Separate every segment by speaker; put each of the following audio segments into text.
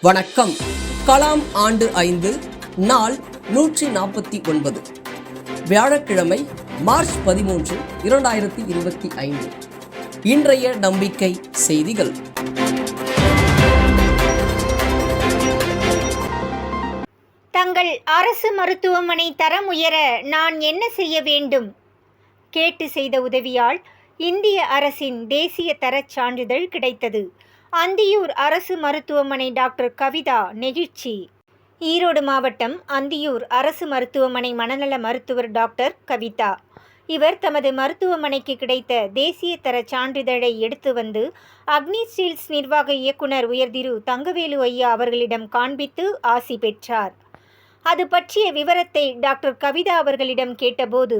Speaker 1: வணக்கம். கலாம் ஆண்டு 5 நாள் 149 வியாழக்கிழமை மார்ச் 13, 2025. இன்றைய நம்பிக்கை செய்திகள்.
Speaker 2: தங்கள் அரசு மருத்துவமனை தரம் உயர நான் என்ன செய்ய வேண்டும்? கேட்டு செய்த உதவியால் இந்திய அரசின் தேசிய தரச் சான்றிதழ் கிடைத்தது. அந்தியூர் அரசு மருத்துவமனை டாக்டர் கவிதா நெகிழ்ச்சி. ஈரோடு மாவட்டம் அந்தியூர் அரசு மருத்துவமனை மனநல மருத்துவர் டாக்டர் கவிதா. இவர் தமது மருத்துவமனைக்கு கிடைத்த தேசிய தரச் சான்றிதழை எடுத்து வந்து அக்னி ஸ்டீல்ஸ் நிர்வாக இயக்குனர் உயர்திரு தங்கவேலு ஐயா அவர்களிடம் காண்பித்து ஆசி பெற்றார். அது பற்றிய விவரத்தை டாக்டர் கவிதா அவர்களிடம் கேட்டபோது,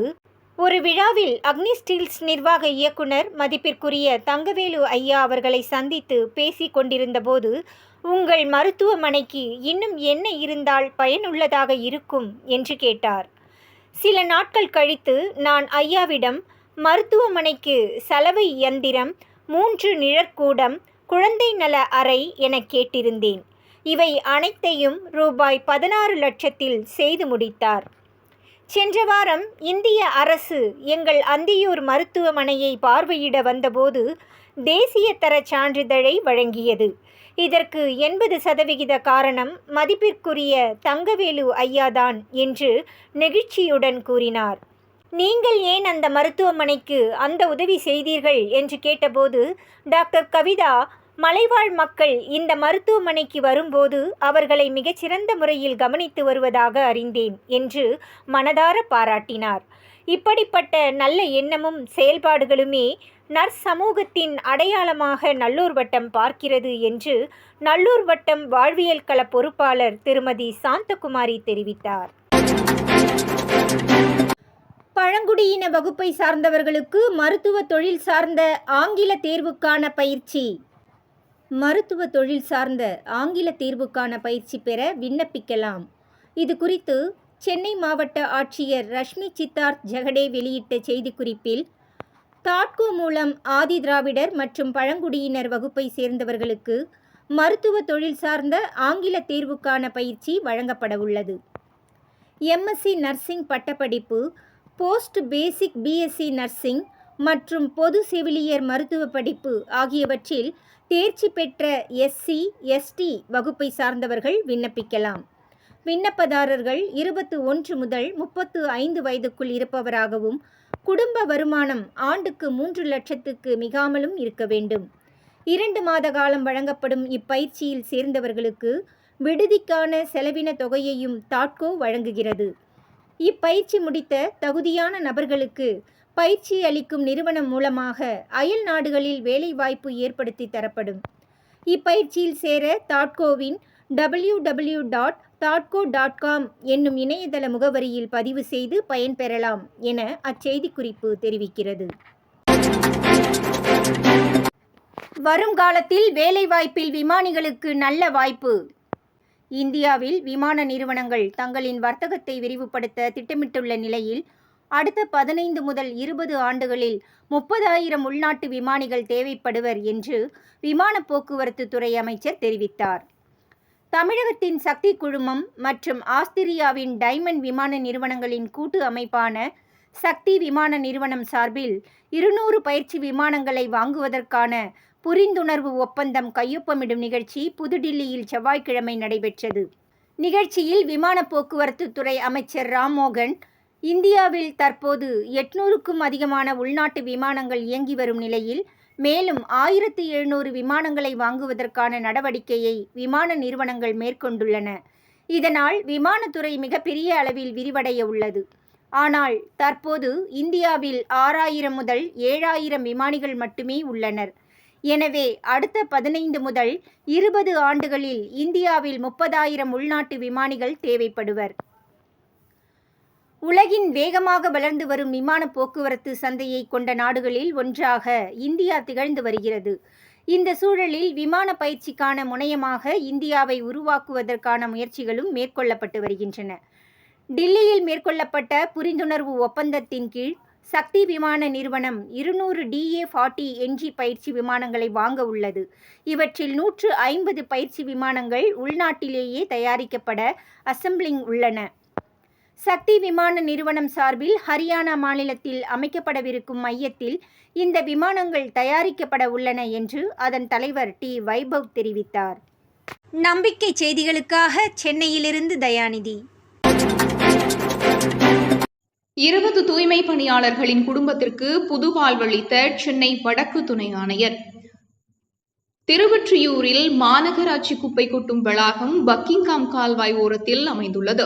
Speaker 2: ஒரு விழாவில் அக்னி ஸ்டீல்ஸ் நிர்வாக இயக்குனர் மதிப்பிற்குரிய தங்கவேலு ஐயா அவர்களை சந்தித்து பேசிக் கொண்டிருந்தபோது, உங்கள் மருத்துவமனைக்கு இன்னும் என்ன இருந்தால் பயனுள்ளதாக இருக்கும் என்று கேட்டார். சில நாட்கள் கழித்து நான் ஐயாவிடம் மருத்துவமனைக்கு சலவை இயந்திரம், 3 நிழற்கூடம், குழந்தை நல அறை என கேட்டிருந்தேன். இவை அனைத்தையும் ரூபாய் 16 லட்சத்தில் செய்து முடித்தார். சென்ற வாரம் இந்திய அரசு எங்கள் அந்தியூர் மருத்துவமனையை பார்வையிட வந்தபோது தேசிய தரச் சான்றிதழை வழங்கியது. இதற்கு 80% காரணம் மதிப்பிற்குரிய தங்கவேலு ஐயாதான் என்று நெகிழ்ச்சியுடன் கூறினார். நீங்கள் ஏன் அந்த மருத்துவமனைக்கு அந்த உதவி செய்தீர்கள் என்று கேட்டபோது, டாக்டர் கவிதா, மலைவாழ் மக்கள் இந்த மருத்துவமனைக்கு வரும்போது அவர்களை மிகச்சிறந்த முறையில் கவனித்து வருவதாக அறிந்தேன் என்று மனதார பாராட்டினார். இப்படிப்பட்ட நல்ல எண்ணமும் செயல்பாடுகளுமே நர்ஸ் சமூகத்தின் அடையாளமாக நல்லூர் வட்டம் பார்க்கிறது என்று நல்லூர் வட்டம் வாழ்வியல் கள பொறுப்பாளர் திருமதி சாந்தகுமாரி தெரிவித்தார். பழங்குடியின வகுப்பை சார்ந்தவர்களுக்கு மருத்துவ தொழில் சார்ந்த ஆங்கில தேர்வுக்கான பயிற்சி. மருத்துவ தொழில் சார்ந்த ஆங்கில தேர்வுக்கான பயிற்சி பெற விண்ணப்பிக்கலாம். இது குறித்து சென்னை மாவட்ட ஆட்சியர் ரஷ்மி சித்தார்த் ஜெகடே வெளியிட்ட செய்திக்குறிப்பில், தாட்கோ மூலம் ஆதி திராவிடர் மற்றும் பழங்குடியினர் வகுப்பை சேர்ந்தவர்களுக்கு மருத்துவ தொழில் சார்ந்த ஆங்கில தேர்வுக்கான பயிற்சி வழங்கப்பட உள்ளது. எம்எஸ்சி நர்சிங் பட்டப்படிப்பு, போஸ்ட் பேசிக் பிஎஸ்சி நர்சிங் மற்றும் பொது செவிலியர் மருத்துவ படிப்பு ஆகியவற்றில் தேர்ச்சி பெற்ற எஸ்சி, எஸ்டி வகுப்பை சார்ந்தவர்கள் விண்ணப்பிக்கலாம். விண்ணப்பதாரர்கள் 21 முதல் 35 வயதுக்குள் இருப்பவராகவும், குடும்ப வருமானம் ஆண்டுக்கு 3 லட்சத்துக்கு மிகாமலும் இருக்க வேண்டும். 2 மாத காலம் வழங்கப்படும் இப்பயிற்சியில் சேர்ந்தவர்களுக்கு விடுதிக்கான செலவின தொகையையும் தாட்கோ வழங்குகிறது. இப்பயிற்சி முடித்த தகுதியான நபர்களுக்கு பயிற்சி அளிக்கும் நிறுவனம் மூலமாக அயல் நாடுகளில் வேலைவாய்ப்பு ஏற்படுத்தி தரப்படும். இப்பயிற்சியில் சேர தாட்கோவின் www.tatco.com என்னும் இணையதள முகவரியில் பதிவு செய்து பயன்பெறலாம் என அச்செய்திக்குறிப்பு தெரிவிக்கிறது. வருங்காலத்தில் வேலைவாய்ப்பில் விமானிகளுக்கு நல்ல வாய்ப்பு. இந்தியாவில் விமான நிறுவனங்கள் தங்களின் வர்த்தகத்தை விரிவுபடுத்த திட்டமிட்டுள்ள நிலையில், அடுத்த 15 முதல் 20 ஆண்டுகளில் 30,000 உள்நாட்டு விமானிகள் தேவைப்படுவர் என்று விமான போக்குவரத்து துறை அமைச்சர் தெரிவித்தார். தமிழகத்தின் சக்தி குழுமம் மற்றும் ஆஸ்திரியாவின் டைமண்ட் விமான நிறுவனங்களின் கூட்டு அமைப்பான சக்தி விமான நிறுவனம் சார்பில் 200 பயிற்சி விமானங்களை வாங்குவதற்கான புரிந்துணர்வு ஒப்பந்தம் கையொப்பமிடும் நிகழ்ச்சி புதுடில்லியில் செவ்வாய்க்கிழமை நடைபெற்றது. நிகழ்ச்சியில் விமான போக்குவரத்து துறை அமைச்சர் ராம்மோகன், இந்தியாவில் தற்போது 800க்கும் அதிகமான உள்நாட்டு விமானங்கள் இயங்கி வரும் நிலையில் மேலும் 1700 விமானங்களை வாங்குவதற்கான நடவடிக்கையை விமான நிறுவனங்கள் மேற்கொண்டுள்ளன. இதனால் விமானத்துறை மிகப்பெரிய அளவில் விரிவடைய உள்ளது. ஆனால் தற்போது இந்தியாவில் 6000 முதல் 7000 விமானிகள் மட்டுமே உள்ளனர். எனவே அடுத்த 15 முதல் 20 ஆண்டுகளில் இந்தியாவில் 30,000 உள்நாட்டு விமானிகள் தேவைப்படுவர். உலகின் வேகமாக வளர்ந்து வரும் விமான போக்குவரத்து சந்தையை கொண்ட நாடுகளில் ஒன்றாக இந்தியா திகழ்ந்து வருகிறது. இந்த சூழலில் விமான பயிற்சிக்கான முனையமாக இந்தியாவை உருவாக்குவதற்கான முயற்சிகளும் மேற்கொள்ளப்பட்டு வருகின்றன. டில்லியில் மேற்கொள்ளப்பட்ட புரிந்துணர்வு ஒப்பந்தத்தின் கீழ் சக்தி விமான நிறுவனம் 200 DA-40 NG பயிற்சி விமானங்களை வாங்க உள்ளது. இவற்றில் 150 பயிற்சி விமானங்கள் உள்நாட்டிலேயே தயாரிக்கப்பட அசெம்பிளிங் உள்ளன. சக்தி விமான நிறுவனம் சார்பில் ஹரியானா மாநிலத்தில் அமைக்கப்படவிருக்கும் மையத்தில் இந்த விமானங்கள் தயாரிக்கப்பட உள்ளன என்று அதன் தலைவர் டி. வைபவ் தெரிவித்தார். நம்பிக்கை செய்திகளுக்காக சென்னையிலிருந்து தயாநிதி.
Speaker 3: 20 தூய்மை பணியாளர்களின் குடும்பத்திற்கு புது வாழ்வளித்த சென்னை வடக்கு துணை ஆணையர். திருவொற்றியூரில் மாநகராட்சி குப்பை கொட்டும் வளாகம் பக்கிங்காம் கால்வாய் ஓரத்தில் அமைந்துள்ளது.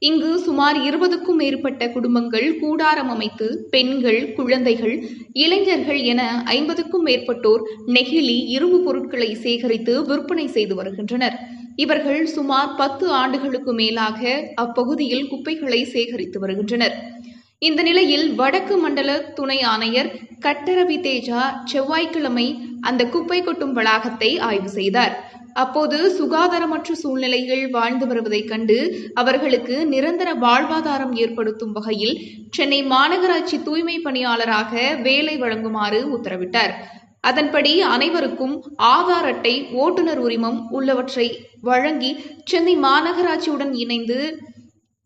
Speaker 3: இங்கு சுமார் 20க்கும் மேற்பட்ட குடும்பங்கள் கூடாரம் அமைத்து பெண்கள், குழந்தைகள், இளைஞர்கள் என 50க்கும் மேற்பட்டோர் நெகிழி, இரும்பு பொருட்களை சேகரித்து விற்பனை செய்து வருகின்றனர். இவர்கள் சுமார் 10 ஆண்டுகளுக்கு மேலாக அப்பகுதியில் குப்பைகளை சேகரித்து வருகின்றனர். இந்த நிலையில் வடக்கு மண்டல துணை ஆணையர் கட்டரவி தேஜா செவ்வாய்க்கிழமை அந்த குப்பை கொட்டும் வளாகத்தை ஆய்வு செய்தார். அப்போது சுகாதாரமற்ற சூழ்நிலைகள் வாழ்ந்து வருவதைக் கண்டு அவர்களுக்கு நிரந்தர வாழ்வாதாரம் ஏற்படுத்தும் வகையில் சென்னை மாநகராட்சி தூய்மை பணியாளராக வேலை வழங்குமாறு உத்தரவிட்டார். அதன்படி அனைவருக்கும் ஆதார் அட்டை, ஓட்டுநர் உரிமம் உள்ளவற்றை வழங்கி சென்னை மாநகராட்சியுடன் இணைந்து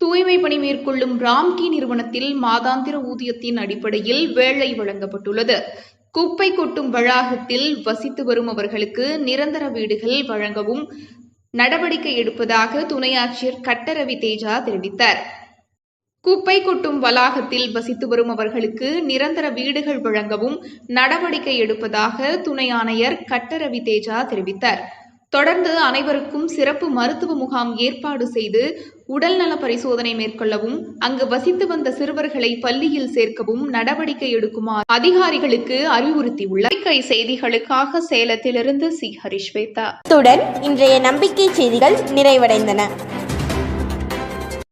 Speaker 3: தூய்மை பணி மேற்கொள்ளும் ராம்கி நிறுவனத்தில் மாதாந்திர ஊதியத்தின் அடிப்படையில் வேலை வழங்கப்பட்டுள்ளது. குப்பை கொட்டும் வளாகத்தில் வசித்து வரும் அவர்களுக்கு நிரந்தர வீடுகள் வழங்கவும் நடவடிக்கை எடுப்பதாக துணை ஆட்சியர் கட்டரவி தேஜா தெரிவித்தார். குப்பை கொட்டும் வளாகத்தில் வசித்து வரும் அவர்களுக்கு நிரந்தர வீடுகள் வழங்கவும் நடவடிக்கை எடுப்பதாக துணை ஆணையர் கட்டரவி தேஜா தெரிவித்தார். தொடர்ந்து அனைவருக்கும் சிறப்பு மருத்துவ முகாம் ஏற்பாடு செய்து உடல்நல பரிசோதனை மேற்கொள்ளவும், அங்கு வசித்து வந்த சிறுவர்களை பள்ளியில் சேர்க்கவும் நடவடிக்கை எடுக்குமாறு அதிகாரிகளுக்கு அறிவுறுத்தியுள்ளார். செய்திகளுக்காக சேலத்திலிருந்து சி. ஹரிஸ்வேதா.
Speaker 4: இத்துடன் இன்றைய நம்பிக்கை செய்திகள் நிறைவடைந்தன.